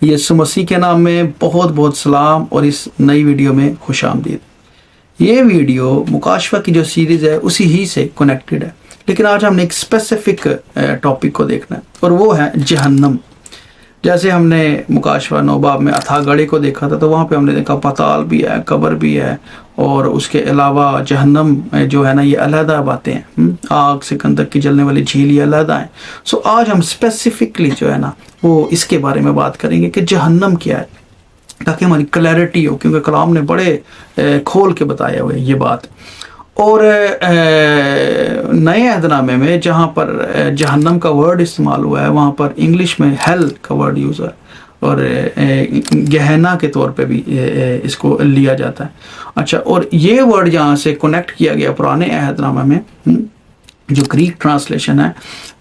यीशु मसीह के नाम में बहुत बहुत सलाम और इस नई वीडियो में खुशामदीद। ये वीडियो मुकाशवा की जो सीरीज़ है उसी ही से कनेक्टेड है, लेकिन आज हमने एक स्पेसिफिक टॉपिक को देखना है और वो है जहन्नम। जैसे हमने मुकाशवा नौबाब में अथाह गढ़े को देखा था, तो वहाँ पे हमने देखा पताल भी है, कब्र भी है, और उसके अलावा जहन्नम जो है ना, ये अलहदा बातें हैं। आग से कंदक की जलने वाली झील ये अलहदा है। सो आज हम स्पेसिफिकली जो है ना वो इसके बारे में बात करेंगे कि जहन्नम क्या है, ताकि हमारी क्लैरिटी हो, क्योंकि कलाम ने बड़े खोल के बताया हुआ है ये बात। और नए अहदनामे में जहाँ पर जहन्नम का वर्ड इस्तेमाल हुआ है, वहाँ पर इंग्लिश में हेल का वर्ड यूज़ है, और गहना के तौर पे भी इसको लिया जाता है। अच्छा, और ये वर्ड यहाँ से कनेक्ट किया गया पुराने अहदनामे में, जो ग्रीक ट्रांसलेशन है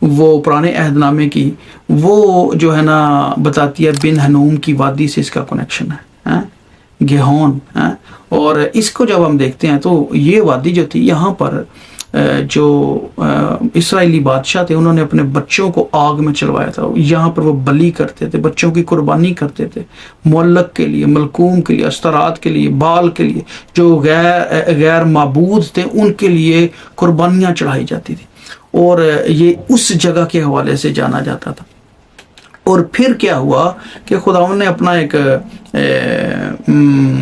वो पुराने अहदनामे की, वो जो है ना बताती है बिन हनूम की वादी से इसका कनेक्शन है, गेहौन है। और इसको जब हम देखते हैं तो ये वादी जो थी, यहाँ पर जो इस्राएली बादशाह थे, उन्होंने अपने बच्चों को आग में चलवाया था। यहाँ पर वो बलि करते थे, बच्चों की कुर्बानी करते थे, मुअल्लक के लिए, मलकूम के लिए, अस्तरात के लिए, बाल के लिए, जो गैर माबूद थे उनके लिए कुर्बानियाँ चढ़ाई जाती थी। और ये उस जगह के हवाले से जाना जाता था। और फिर क्या हुआ कि खुदावंद ने अपना एक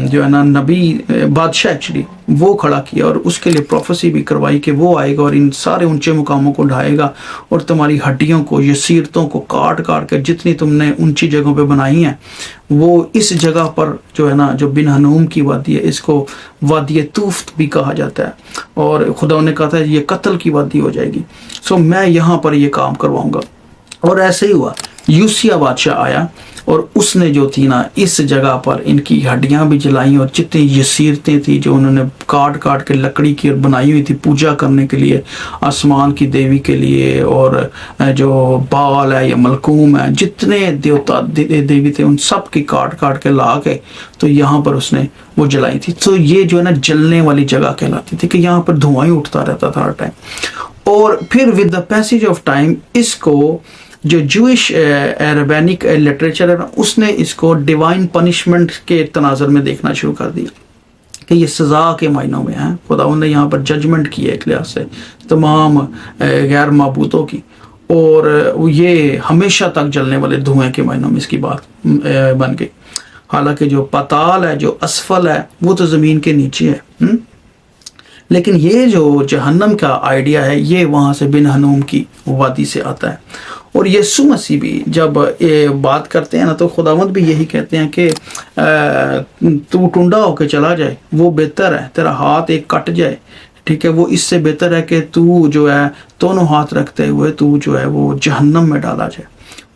जो है ना नबी बादशाह एक्चुअली वो खड़ा किया, और उसके लिए प्रोफेसी भी करवाई कि वो आएगा और इन सारे ऊंचे मुकामों को ढाएगा, और तुम्हारी हड्डियों को, यसीरतों को काट काट कर जितनी तुमने ऊंची जगहों पे बनाई हैं, वो इस जगह पर जो है ना, जो बिन हनूम की वादी है, इसको वादी तूफ्त भी कहा जाता है। और खुदा ने कहा था ये कत्ल की वादी हो जाएगी, सो मैं यहाँ पर ये काम करवाऊँगा। और ऐसे ही हुआ, यूसिया बादशाह आया और उसने जो थी ना इस जगह पर इनकी हड्डियां भी जलाई, और जितनी यसीरतें थी जो उन्होंने काट काट के लकड़ी की बनाई हुई थी पूजा करने के लिए, आसमान की देवी के लिए, और जो बाल है या मलकूम है, जितने देवता देवी थे उन सब की काट काट के ला के तो यहाँ पर उसने वो जलाई थी। तो ये जो है ना जलने वाली जगह कहलाती थी, कि यहाँ पर धुआं ही उठता रहता था हर टाइम। और फिर with the passage of time इसको जो जूइश अरबैनिक लिटरेचर है ना, उसने इसको डिवाइन पनिशमेंट के तनाजर में देखना शुरू कर दिया, कि ये सज़ा के मायनों में है। खुदावंद ने यहाँ पर जजमेंट की है एक लिहाज से तमाम गैर माबूदों की, और ये हमेशा तक जलने वाले धुएं के मायनों में इसकी बात बन गई। हालांकि जो पताल है, जो असफल है, वो तो ज़मीन के नीचे है, लेकिन ये जो जहन्नम का आइडिया है ये वहाँ से बिन हनूम की वादी से आता है। और यीशु मसीह भी जब ये बात करते हैं ना, तो खुदावंद भी यही कहते हैं कि तू टुंडा होके चला जाए वो बेहतर है, तेरा हाथ एक कट जाए, ठीक है, वो इससे बेहतर है कि तू जो है दोनों हाथ रखते हुए तू जो है वो जहन्नम में डाला जाए।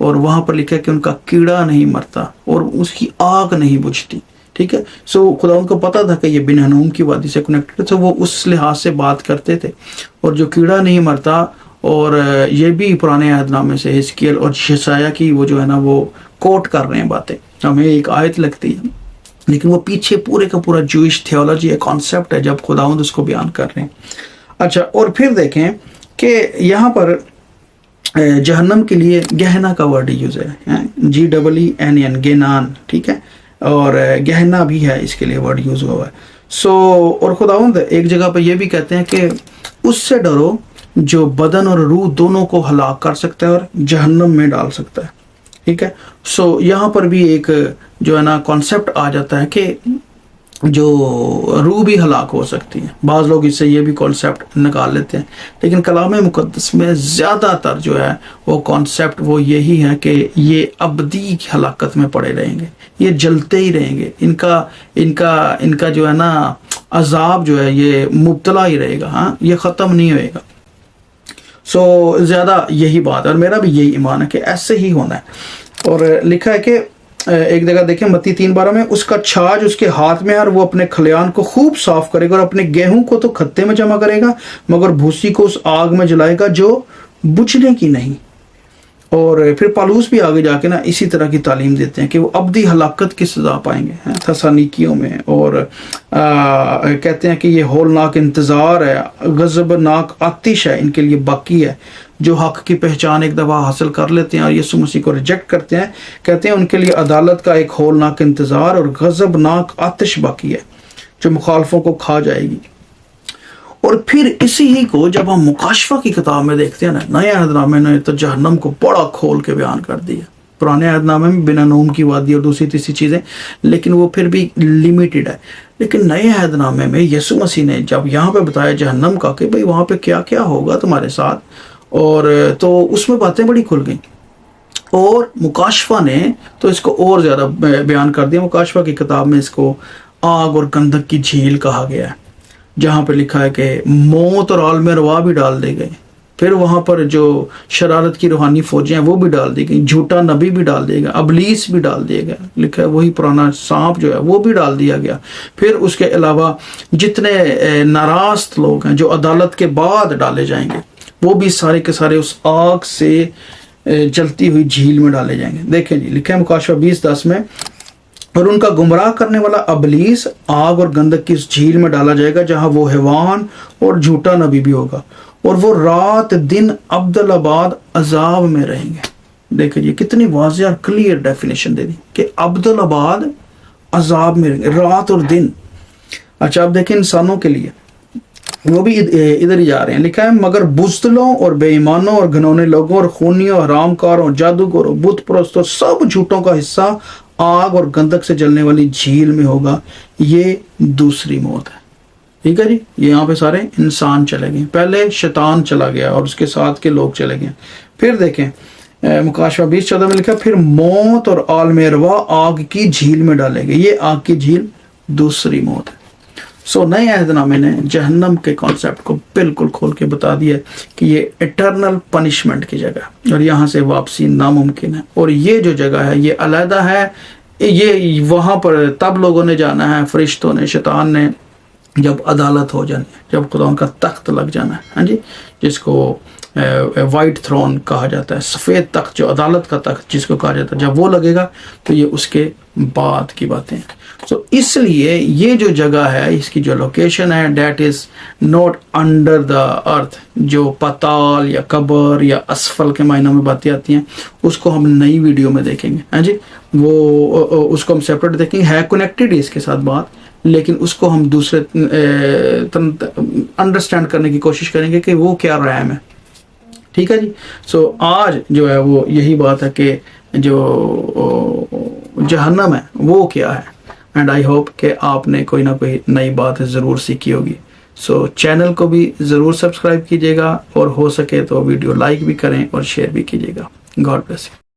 और वहाँ पर लिखा है कि उनका कीड़ा नहीं मरता और उसकी आग नहीं बुझती, ठीक है। सो खुदा उनको पता था कि ये बिन हनूम की वादी से कनेक्टेड, तो वो उस लिहाज से बात करते थे। और जो कीड़ा नहीं मरता, और ये भी पुराने अहदनामे से हिजकिय्याह और यशायाह की वो जो है ना वो कोट कर रहे हैं बातें, हमें एक आयत लगती है, लेकिन वो पीछे पूरे का पूरा जूइश थियोलॉजी है, कॉन्सेप्ट है, जब खुदावंद उसको बयान कर रहे हैं। अच्छा, और फिर देखें कि यहाँ पर जहन्नम के लिए गहना का वर्ड यूज है, GEENN, गेनान, ठीक है, और गहना भी है इसके लिए वर्ड यूज हुआ है। सो और खुदावंद एक जगह पर यह भी कहते हैं कि उससे डरो जो बदन और रूह दोनों को हलाक कर सकता है और जहन्नम में डाल सकता है, ठीक है। सो यहाँ पर भी एक जो है ना कॉन्सेप्ट आ जाता है कि जो रूह भी हलाक हो सकती है। बाज़ लोग इससे ये भी कॉन्सेप्ट निकाल लेते हैं, लेकिन कलाम मुक़द्दस में ज़्यादातर जो है वो कॉन्सेप्ट वो यही है कि ये अबदी हलाकत में पड़े रहेंगे, ये जलते ही रहेंगे, इनका जो है ना अजाब जो है ये मुब्तला ही रहेगा, हाँ, ये ख़त्म नहीं होएगा। सो ज़्यादा यही बात है, और मेरा भी यही ईमान है कि ऐसे ही होना है। और लिखा है कि एक जगह देखें मत्ती 3:12 में, उसका छाछ उसके हाथ में है और वो अपने खलियान को खूब साफ करेगा, और अपने गेहूं को तो खत्ते में जमा करेगा, मगर भूसी को उस आग में जलाएगा जो बुझने की नहीं। और फिर पालूस भी आगे जाके ना इसी तरह की तालीम देते हैं कि वो अब्दी हलाकत की सज़ा पाएंगे थसानिकियों में। और कहते हैं कि ये होलनाक इंतज़ार है, गज़बनाक आतिश है इनके लिए बाकी है। जो हक़ की पहचान एक दफ़ा हासिल कर लेते हैं और यीशु मसीह को रिजेक्ट करते हैं, कहते हैं उनके लिए अदालत का एक होलनाक इंतज़ार और गज़बनाक आतिश बाकी है जो मुखालफों को खा जाएगी। और फिर इसी ही को जब हम मुकाशफा की किताब में देखते हैं ना, नए अहदनामे ने तो जहन्नम को बड़ा खोल के बयान कर दिया। पुराने अहदनामे में बिना नूम की वादी और दूसरी तीसरी चीज़ें, लेकिन वो फिर भी लिमिटेड है। लेकिन नए अहदनामे में यीशु मसीह ने जब यहाँ पे बताया जहन्नम का कि भाई वहाँ पे क्या क्या होगा तुम्हारे साथ, और तो उसमें बातें बड़ी खुल गई। और मुकाशफा ने तो इसको और ज़्यादा बयान कर दिया। मुकाशफा की किताब में इसको आग और गंधक की झील कहा गया है, जहाँ पे लिखा है कि मौत और आलम रवा भी डाल दे गए। फिर वहाँ पर जो शरारत की रूहानी फौजें हैं वो भी डाल दी गई, झूठा नबी भी डाल दिया गया, अबलीस भी डाल दिया गया, लिखा है वही पुराना सांप जो है वो भी डाल दिया गया। फिर उसके अलावा जितने नाराज लोग हैं जो अदालत के बाद डाले जाएंगे वो भी सारे के सारे उस आग से जलती हुई झील में डाले जाएंगे। देखें जी, लिखा है मुकाशफा 20:10 में, और उनका गुमराह करने वाला अबलीस आग और गंधक की उस झील में डाला जाएगा जहां वो हैवान और झूठा नबी भी होगा, और वो रात दिन अब्दुल्लाबाद अजाब में रहेंगे। देखिए ये कितनी वाज़ेह और क्लियर डेफिनेशन दे दी कि अब्दुल्लाबाद अजाब में रहेंगे रात और दिन। अच्छा अब देखें इंसानों के लिए वो भी इधर ही जा रहे हैं। लिखा है मगर बुज़दिलों और बेईमानों और घिनौने लोगों और खूनियों, हरामकारों, जादूगरों, बुत परस्तों सब झूठों का हिस्सा आग और गंधक से जलने वाली झील में होगा। ये दूसरी मौत है। ठीक है जी, ये यहाँ पे सारे इंसान चले गए। पहले शैतान चला गया और उसके साथ के लोग चले गए। फिर देखें मुकाशफा 20:14 में लिखा फिर मौत और आलम रवा आग की झील में डाले गए। ये आग की झील दूसरी मौत है। सो नए अहदनामे ने जहन्नम के कॉन्सेप्ट को बिल्कुल खोल के बता दिया कि ये इटर्नल पनिशमेंट की जगह और यहाँ से वापसी नामुमकिन है। और ये जो जगह है ये अलहदा है, ये वहाँ पर तब लोगों ने जाना है, फरिश्तों ने, शैतान ने, जब अदालत हो जानी है, जब खुदा उनका तख्त लग जाना है। हाँ जी, जिसको वाइट थ्रोन कहा जाता है, सफ़ेद तख्त, जो अदालत का तख्त जिसको कहा जाता है, जब वो लगेगा तो ये उसके बाद की बातें हैं। सो इसलिए ये जो जगह है, इसकी जो लोकेशन है, that is not under the earth. जो पाताल या कब्र या असफल के मायनों में बातें आती हैं उसको हम नई वीडियो में देखेंगे। हाँ जी, वो उसको हम सेपरेट देखेंगे। है कनेक्टेड इसके साथ बात, लेकिन उसको हम दूसरे अंडरस्टैंड करने की कोशिश करेंगे कि वो क्या रैम है। ठीक है जी। सो आज जो है वो यही बात है कि जो जहन्नम है वो क्या है। एंड आई होप कि आपने कोई ना कोई नई बात ज़रूर सीखी होगी। सो चैनल को भी ज़रूर सब्सक्राइब कीजिएगा और हो सके तो वीडियो लाइक भी करें और शेयर भी कीजिएगा। God bless you.